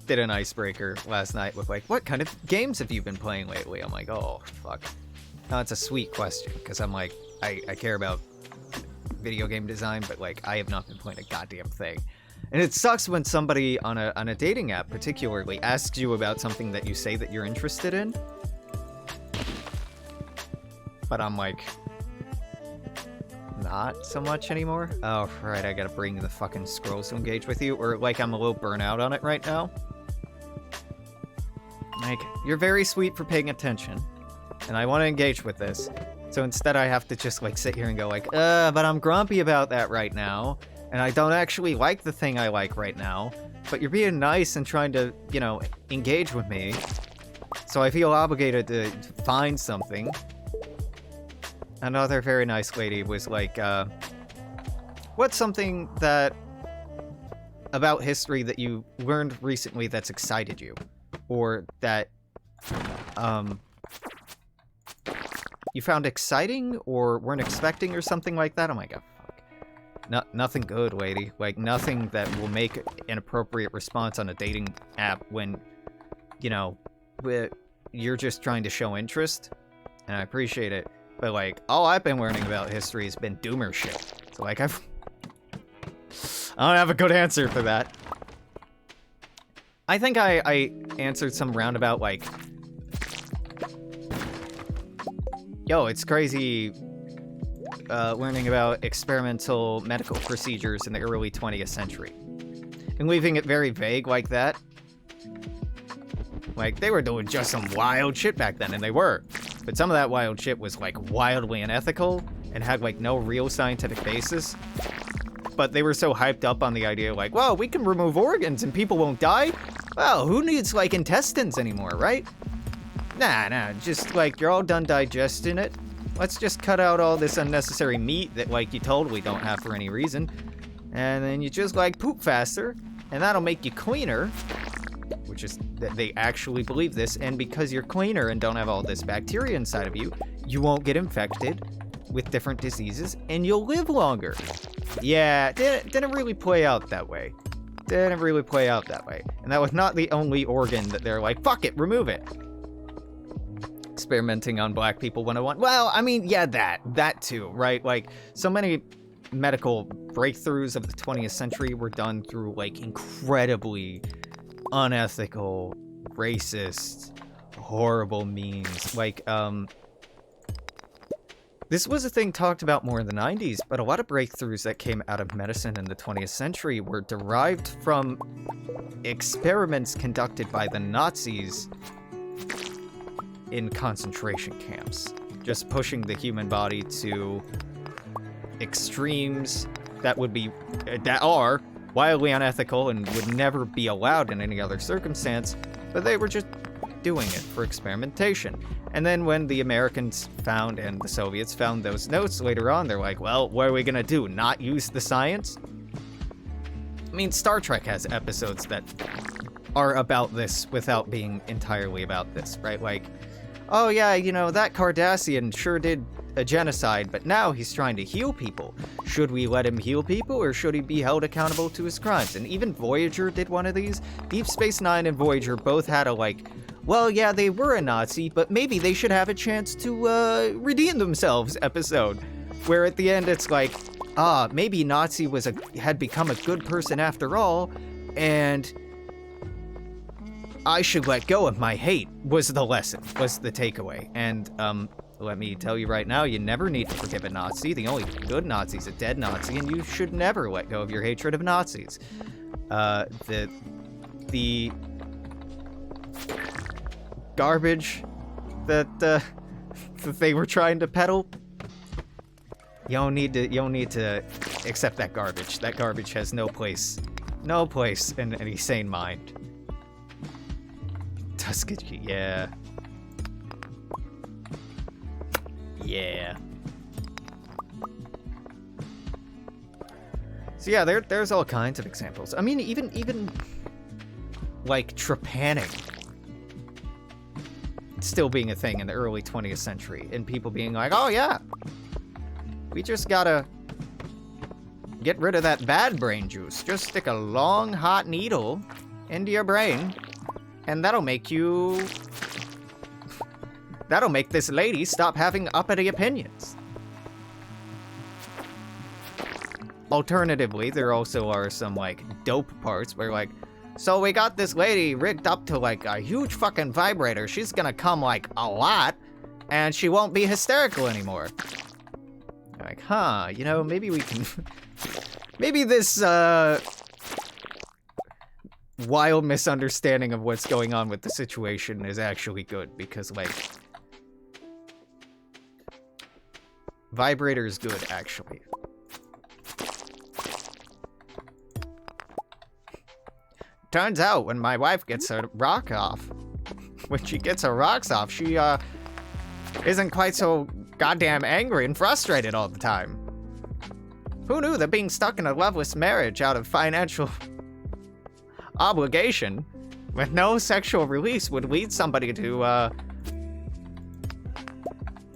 did an icebreaker last night with like, what kind of games have you been playing lately? I'm like, oh fuck. No, it's a sweet question because I'm like, I care about video game design, but like I have not been playing a goddamn thing. And it sucks when somebody on a dating app particularly asks you about something that you say that you're interested in. But I'm like, not so much anymore. Oh, right, I gotta bring the fucking scrolls to engage with you, or like I'm a little burnout on it right now. Like, you're very sweet for paying attention, and I want to engage with this. So instead I have to just like sit here and go like, but I'm grumpy about that right now, and I don't actually like the thing I like right now, but you're being nice and trying to, you know, engage with me, so I feel obligated to find something. Another very nice lady was like, what's something that about history that you learned recently that's excited you? Or that you found exciting or weren't expecting or something like that? I'm like, oh, fuck. Nothing good, lady. Like, nothing that will make an appropriate response on a dating app when, you know, you're just trying to show interest. And I appreciate it. But, like, all I've been learning about history has been doomer shit. So, like, I don't have a good answer for that. I think I answered some roundabout, like, yo, it's crazy learning about experimental medical procedures in the early 20th century. And leaving it very vague like that. Like, they were doing just some wild shit back then, and they were. But some of that wild shit was, like, wildly unethical and had, like, no real scientific basis. But they were so hyped up on the idea, like, well, we can remove organs and people won't die? Well, who needs, like, intestines anymore, right? Nah, just, like, you're all done digesting it. Let's just cut out all this unnecessary meat that, like, you totally don't have for any reason. And then you just, like, poop faster, and that'll make you cleaner. Which is that they actually believe this, and because you're cleaner and don't have all this bacteria inside of you, you won't get infected with different diseases, and you'll live longer. Yeah, didn't really play out that way. Didn't really play out that way. And that was not the only organ that they're like, fuck it, remove it. Experimenting on black people 101. Well, I mean, yeah, that too, right? Like, so many medical breakthroughs of the 20th century were done through, like, incredibly unethical, racist, horrible means. Like, this was a thing talked about more in the 90s, but a lot of breakthroughs that came out of medicine in the 20th century were derived from experiments conducted by the Nazis in concentration camps, just pushing the human body to extremes that are wildly unethical and would never be allowed in any other circumstance, but they were just doing it for experimentation. And then when the Americans found and the Soviets found those notes later on, they're like, well, what are we gonna do, not use the science? I mean, Star Trek has episodes that are about this without being entirely about this, right? Like, oh yeah, you know, that Cardassian sure did a genocide, but now he's trying to heal people. Should we let him heal people, or should he be held accountable to his crimes? And even Voyager did one of these. Deep Space Nine and Voyager both had a, like, well, yeah, they were a Nazi, but maybe they should have a chance to redeem themselves episode. Where at the end it's like, maybe Nazi had become a good person after all, and I should let go of my hate, was the lesson, was the takeaway. And, let me tell you right now, you never need to forgive a Nazi. The only good Nazi's a dead Nazi, and you should never let go of your hatred of Nazis. The garbage that they were trying to peddle, you don't need to Except that garbage. That garbage has no place. No place in any sane mind. Tuskegee, yeah. Yeah. So yeah, there's all kinds of examples. I mean, even like trepanning still being a thing in the early 20th century, and people being like, oh yeah, we just gotta get rid of that bad brain juice. Just stick a long, hot needle into your brain, and that'll make this lady stop having uppity opinions. Alternatively, there also are some, like, dope parts where, like, so we got this lady rigged up to, like, a huge fucking vibrator. She's gonna come, like, a lot, and she won't be hysterical anymore. Like, huh, you know, maybe we can... maybe this, wild misunderstanding of what's going on with the situation is actually good, because, like... vibrator is good, actually. Turns out, when my wife gets her rock off, when she gets her rocks off, she, isn't quite so goddamn angry and frustrated all the time. Who knew that being stuck in a loveless marriage out of financial obligation with no sexual release would lead somebody to,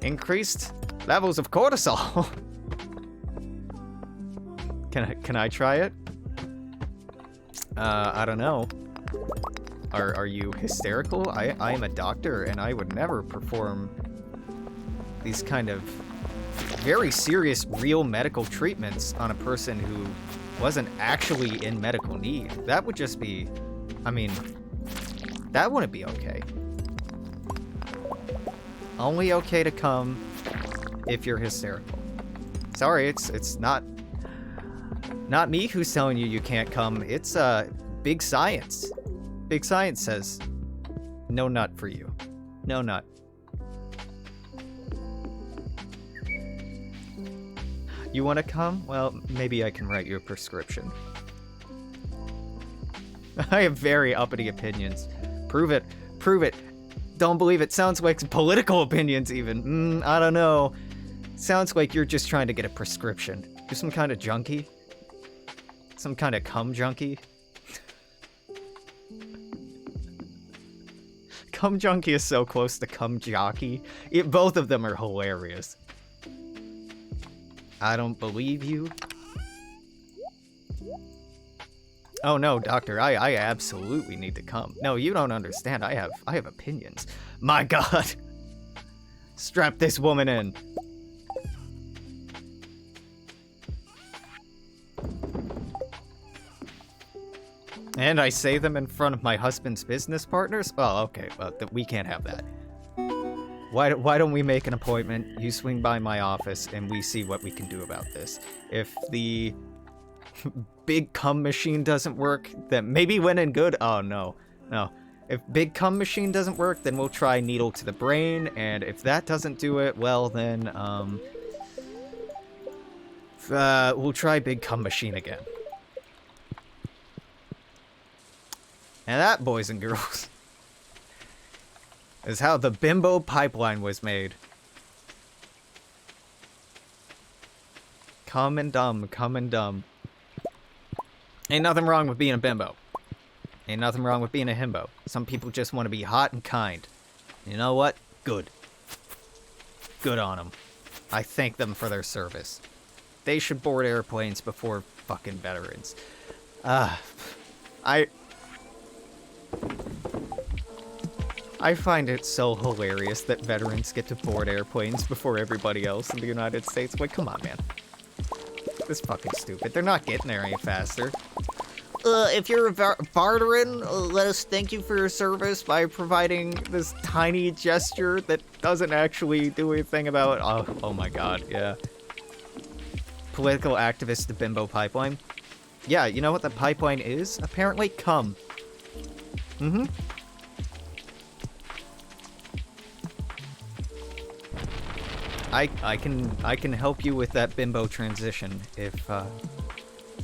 increased levels of cortisol? Can I try it? I don't know. Are you hysterical? I am a doctor, and I would never perform these kind of very serious, real medical treatments on a person who wasn't actually in medical need. That would just be... I mean, that wouldn't be okay. Only okay to come if you're hysterical. Sorry, it's not me who's telling you can't come. It's big science. Big science says no nut for you. No nut. You want to come? Well, maybe I can write you a prescription. I have very uppity opinions. Prove it. Prove it. Don't believe it. Sounds like political opinions even. I don't know. Sounds like you're just trying to get a prescription. You're some kind of junkie? Some kind of cum junkie? Cum junkie is so close to cum jockey. Both of them are hilarious. I don't believe you. Oh no, doctor, I absolutely need to come. No, you don't understand. I have opinions. My God. Strap this woman in. And I say them in front of my husband's business partners? Oh, okay, well, we can't have that. Why don't we make an appointment, you swing by my office, and we see what we can do about this. If the big cum machine doesn't work, then maybe when in good, oh no. If big cum machine doesn't work, then we'll try needle to the brain, and if that doesn't do it, well then, we'll try big cum machine again. And that, boys and girls, is how the bimbo pipeline was made. Come and dumb, come and dumb. Ain't nothing wrong with being a bimbo. Ain't nothing wrong with being a himbo. Some people just want to be hot and kind. You know what? Good. Good on them. I thank them for their service. They should board airplanes before fucking veterans. I find it so hilarious that veterans get to board airplanes before everybody else in the United States. Like, come on, man. This is fucking stupid. They're not getting there any faster. If you're a veteran, let us thank you for your service by providing this tiny gesture that doesn't actually do anything about... Oh my God, yeah. Political activist to bimbo pipeline. Yeah, you know what the pipeline is? Apparently cum. Mm-hmm. I can help you with that bimbo transition if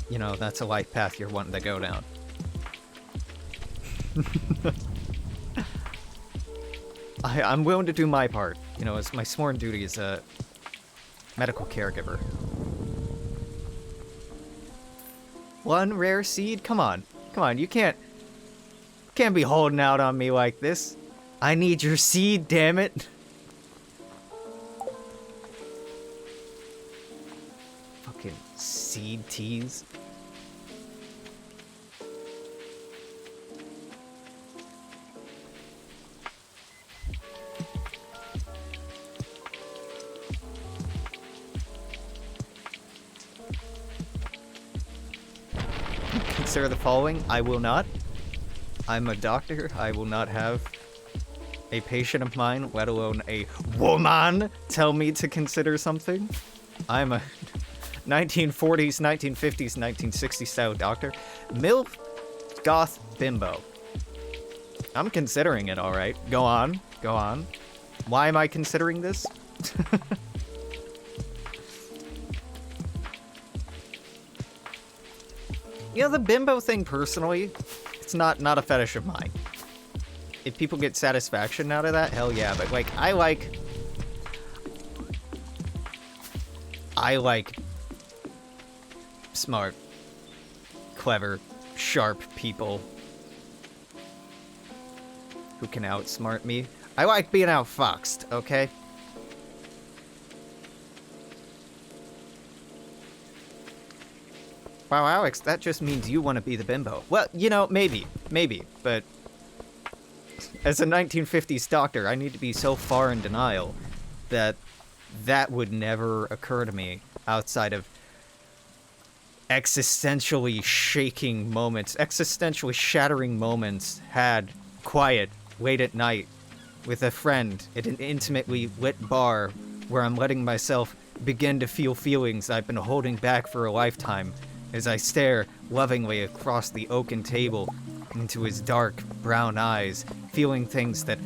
you know, that's a life path you're wanting to go down. I'm willing to do my part. You know, it's my sworn duty as a medical caregiver. One rare seed? Come on. Come on, you can't be holding out on me like this. I need your seed, damn it. Fucking seed teas. Consider the following. I will not. I'm a doctor. I will not have a patient of mine, let alone a woman, tell me to consider something. I'm a 1940s, 1950s, 1960s style doctor. MILF, goth, bimbo. I'm considering it, alright. Go on. Go on. Why am I considering this? You know, the bimbo thing, personally, it's not a fetish of mine. If people get satisfaction out of that, hell yeah. But, like, I like smart, clever, sharp people who can outsmart me. I like being outfoxed, okay? Wow, Alex, that just means you want to be the bimbo. Well, you know, maybe, but as a 1950s doctor, I need to be so far in denial that that would never occur to me outside of existentially shaking moments, existentially shattering moments had quiet, late at night, with a friend at an intimately lit bar where I'm letting myself begin to feel feelings I've been holding back for a lifetime as I stare lovingly across the oaken table into his dark, brown eyes, feeling things that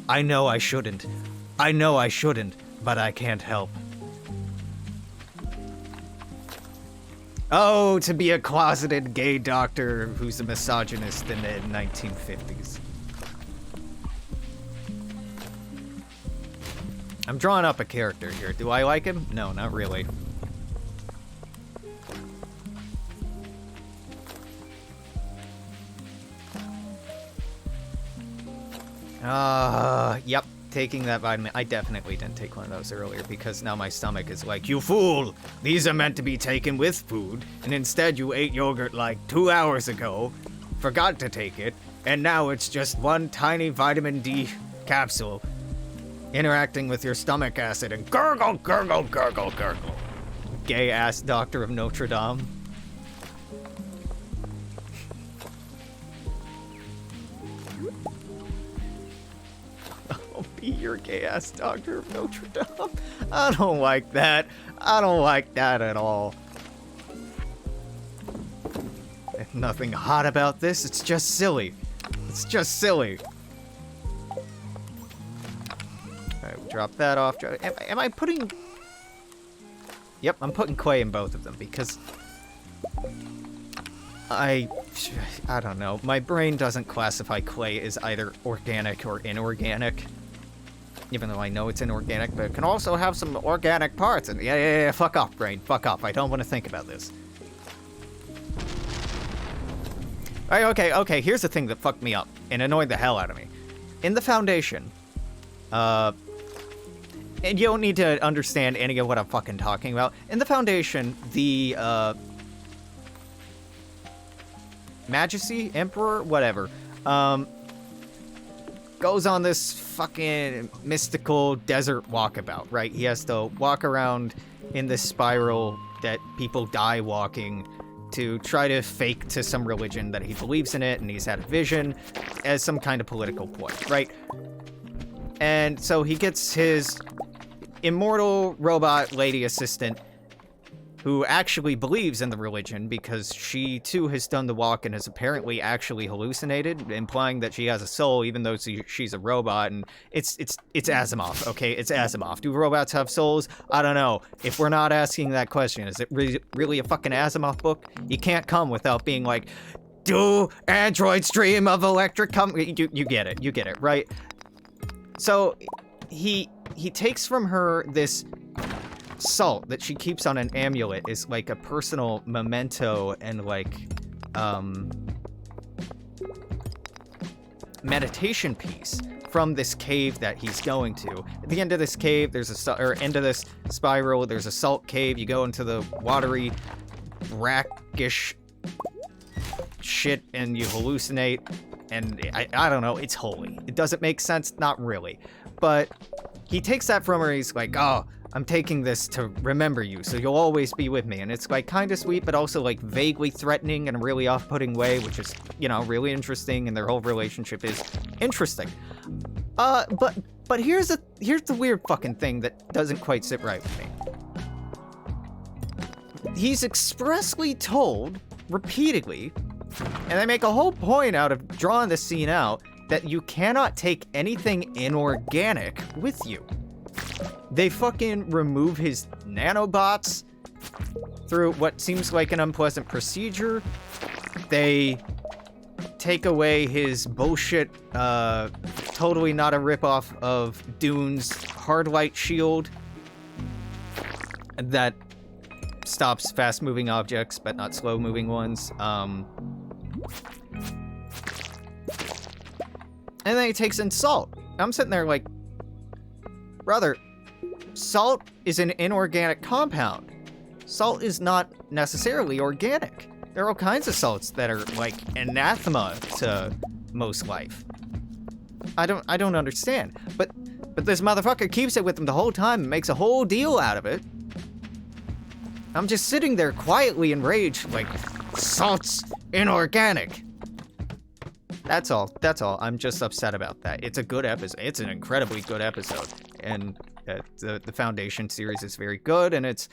I know I shouldn't, but I can't help. Oh, to be a closeted gay doctor who's a misogynist in the 1950s. I'm drawing up a character here. Do I like him? No, not really. Yep, taking that vitamin. I definitely didn't take one of those earlier because now my stomach is like, you fool! These are meant to be taken with food, and instead you ate yogurt like 2 hours ago, forgot to take it, and now it's just one tiny vitamin D capsule interacting with your stomach acid and gurgle, gurgle, gurgle, gurgle. Gay-ass doctor of Notre Dame. Be your gay-ass doctor of Notre Dame. I don't like that. I don't like that at all. There's nothing hot about this. It's just silly. It's just silly. Alright, we'll drop that off. Am I putting... Yep, I'm putting clay in both of them because... I don't know. My brain doesn't classify clay as either organic or inorganic. Even though I know it's inorganic, but it can also have some organic parts. And yeah, fuck off, brain. Fuck off. I don't want to think about this. Alright, okay. Here's the thing that fucked me up and annoyed the hell out of me. In the Foundation, and you don't need to understand any of what I'm fucking talking about. In the Foundation, the, Majesty? Emperor? Whatever. Goes on this fucking mystical desert walkabout, right? He has to walk around in this spiral that people die walking to try to fake to some religion that he believes in it, and he's had a vision as some kind of political point, right? And so he gets his immortal robot lady assistant who actually believes in the religion because she too has done the walk and has apparently actually hallucinated, implying that she has a soul even though she's a robot. And it's Asimov, okay? It's Asimov. Do robots have souls? I don't know. If we're not asking that question, is it really a fucking Asimov book? You can't come without being like, do androids dream of electric you get it, right? So he takes from her this salt that she keeps on an amulet is like a personal memento and like meditation piece from this cave that he's going to. At the end of this cave, end of this spiral, there's a salt cave. You go into the watery, brackish shit and you hallucinate. And I don't know, it's holy. It doesn't make sense, not really. But he takes that from her, he's like, oh, I'm taking this to remember you, so you'll always be with me. And it's like kind of sweet, but also like vaguely threatening in a really off-putting way, which is, you know, really interesting, and their whole relationship is interesting. But here's the weird fucking thing that doesn't quite sit right with me. He's expressly told, repeatedly, and they make a whole point out of drawing this scene out, that you cannot take anything inorganic with you. They fucking remove his nanobots through what seems like an unpleasant procedure. They take away his bullshit, totally not a ripoff of Dune's hard light shield that stops fast-moving objects, but not slow-moving ones. And then he takes in salt. I'm sitting there like, brother, salt is an inorganic compound. Salt is not necessarily organic. There are all kinds of salts that are like anathema to most life. I don't understand. But this motherfucker keeps it with him the whole time and makes a whole deal out of it. I'm just sitting there quietly enraged, like, salt's inorganic. That's all. I'm just upset about that. It's a good episode. It's an incredibly good episode. And the Foundation series is very good, and it's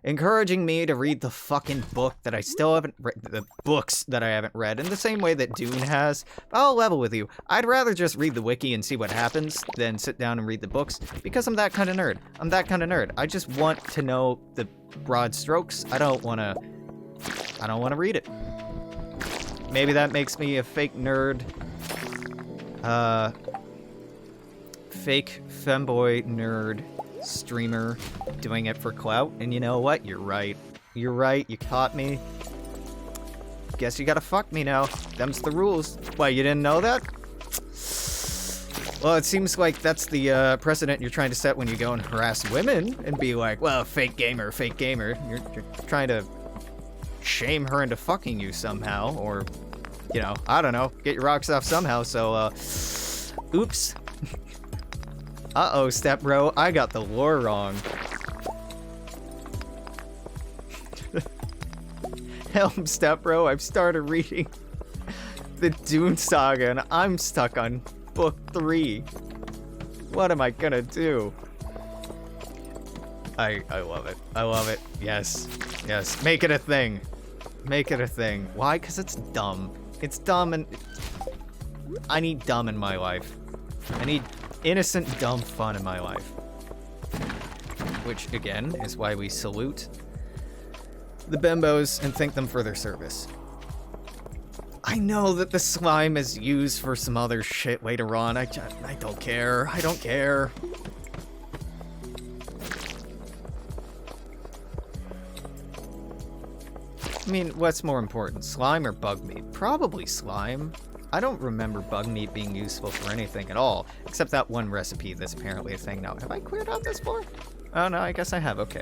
encouraging me to read the fucking book that I still haven't read, the books that I haven't read, in the same way that Dune has. I'll level with you. I'd rather just read the wiki and see what happens than sit down and read the books, because I'm that kind of nerd. I just want to know the broad strokes. I don't want to read it. Maybe that makes me a fake nerd. Fake femboy nerd streamer doing it for clout. And you know what? You're right. You caught me. Guess you gotta fuck me now. Them's the rules. Why, you didn't know that? Well, it seems like that's the precedent you're trying to set when you go and harass women and be like, well, fake gamer. You're trying to shame her into fucking you somehow, or, you know, I don't know, get your rocks off somehow, so, oops. Uh-oh, step bro, I got the lore wrong. Helm, step bro, I've started reading the Dune Saga, and I'm stuck on book 3. What am I gonna do? I love it. I love it. Yes. Make it a thing. Why? Because it's dumb. It's dumb, and I need dumb in my life. I need innocent, dumb fun in my life. Which, again, is why we salute the bimbos and thank them for their service. I know that the slime is used for some other shit later on. I don't care. I mean, what's more important, slime or bug meat? Probably slime. I don't remember bug meat being useful for anything at all, except that one recipe that's apparently a thing now. Have I cleared out this floor? Oh no, I guess I have, okay.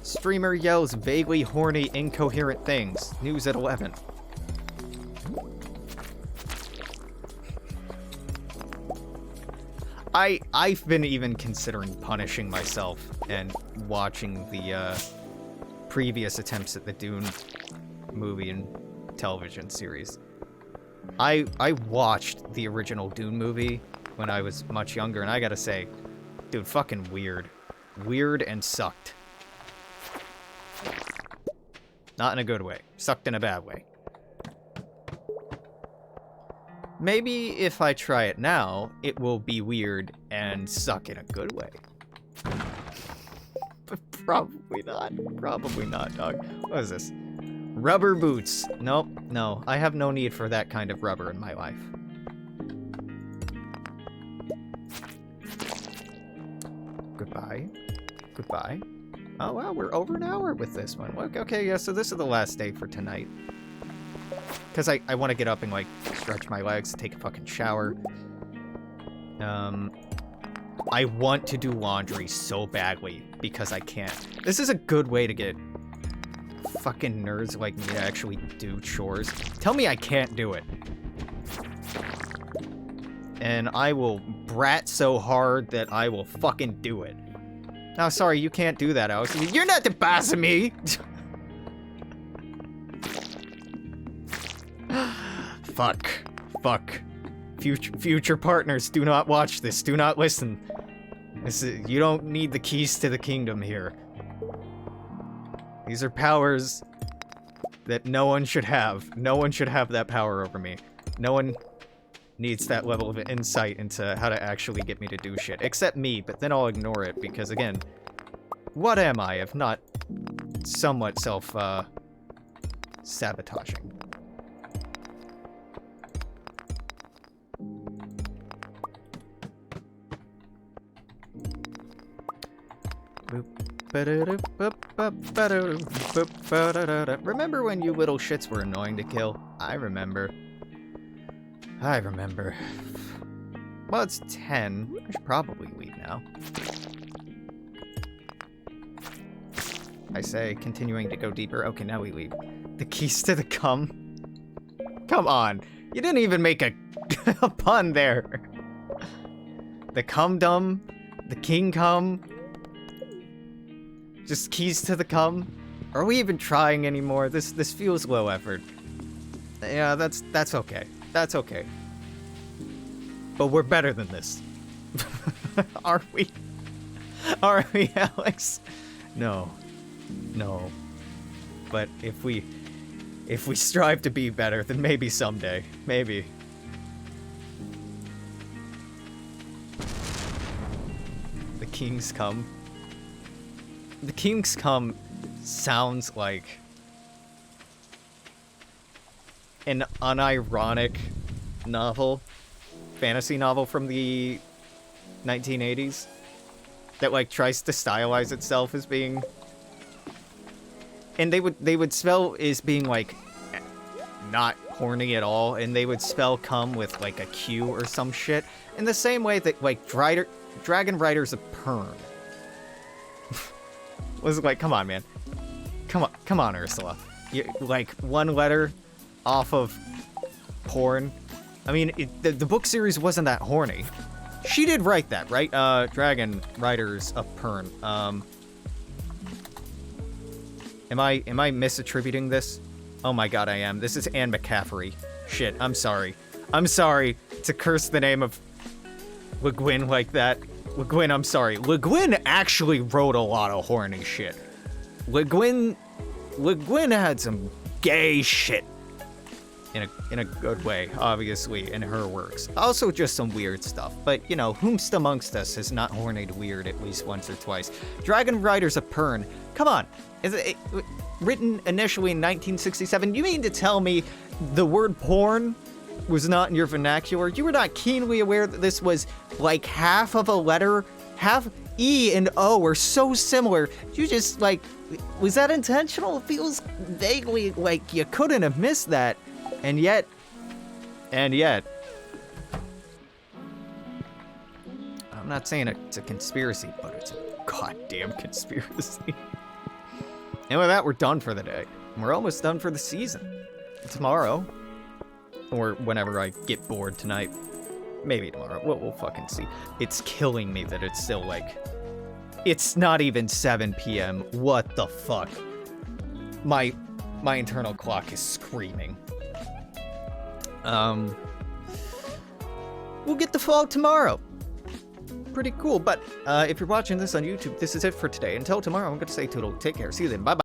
Streamer yells vaguely horny, incoherent things. News at 11. I've been even considering punishing myself and watching the previous attempts at the Dune movie and television series. I watched the original Dune movie when I was much younger, and I gotta say, Dude, fucking weird. Weird and sucked. Not in a good way. Sucked in a bad way. Maybe if I try it now, it will be weird and suck in a good way. But probably not. Probably not, dog. What is this? Rubber boots. Nope, no. I have no need for that kind of rubber in my life. Goodbye. Goodbye. Oh, wow, we're over an hour with this one. Okay, yeah, so this is the last day for tonight. Because I want to get up and, like, stretch my legs, take a fucking shower. I want to do laundry so badly because I can't. This is a good way to get fucking nerds like me to actually do chores. Tell me I can't do it. And I will brat so hard that I will fucking do it. No, sorry, you can't do that, Alex. You're not the boss of me! Fuck. Fuck. Future partners, do not watch this. Do not listen. You don't need the keys to the kingdom here. These are powers that no one should have. No one should have that power over me. No one needs that level of insight into how to actually get me to do shit. Except me, but then I'll ignore it because, again, what am I if not somewhat self-sabotaging? Remember when you little shits were annoying to kill? I remember. I remember. Well, it's 10. I should probably leave now. I say, continuing to go deeper. Okay, now we leave. The keys to the cum? Come on. You didn't even make a, a pun there. The cum-dum? The king cum? Just keys to the cum? Are we even trying anymore? This feels low effort. Yeah, that's okay. That's okay. But we're better than this. Are we? Are we, Alex? No. No. But if we strive to be better, then maybe someday. Maybe. The kings come. The King's Come sounds like an unironic novel, fantasy novel from the 1980s that, like, tries to stylize itself as being, and they would spell as being, like, not horny at all, and they would spell cum with, like, a Q or some shit, in the same way that, like, Dragon Riders of Pern was like, come on, man. Come on, Ursula. Like, one letter off of porn. I mean, the book series wasn't that horny. She did write that, right? Dragon Riders of Pern. Am I misattributing this? Oh my god, I am. This is Anne McCaffrey. Shit, I'm sorry. I'm sorry to curse the name of Le Guin like that. Le Guin, I'm sorry. Le Guin actually wrote a lot of horny shit. Le Guin had some gay shit. In a good way, obviously, in her works. Also just some weird stuff. But, you know, whomst amongst us has not hornied weird at least once or twice. Dragon Riders of Pern. Come on. Is it written initially in 1967? You mean to tell me the word porn was not in your vernacular? You were not keenly aware that this was like half of a letter? Half E and O are so similar. You just, like, was that intentional? It feels vaguely like you couldn't have missed that. And yet, I'm not saying it's a conspiracy, but it's a goddamn conspiracy. And with that, we're done for the day. We're almost done for the season. Tomorrow, or whenever I get bored tonight, maybe tomorrow, we'll fucking see. It's killing me that it's still, like, it's not even 7 p.m. What the fuck? My internal clock is screaming. We'll get the fall tomorrow. pretty cool. But if you're watching this on YouTube, this is it for today. Until tomorrow, I'm going to say toodle. Take care. See you then. Bye-bye.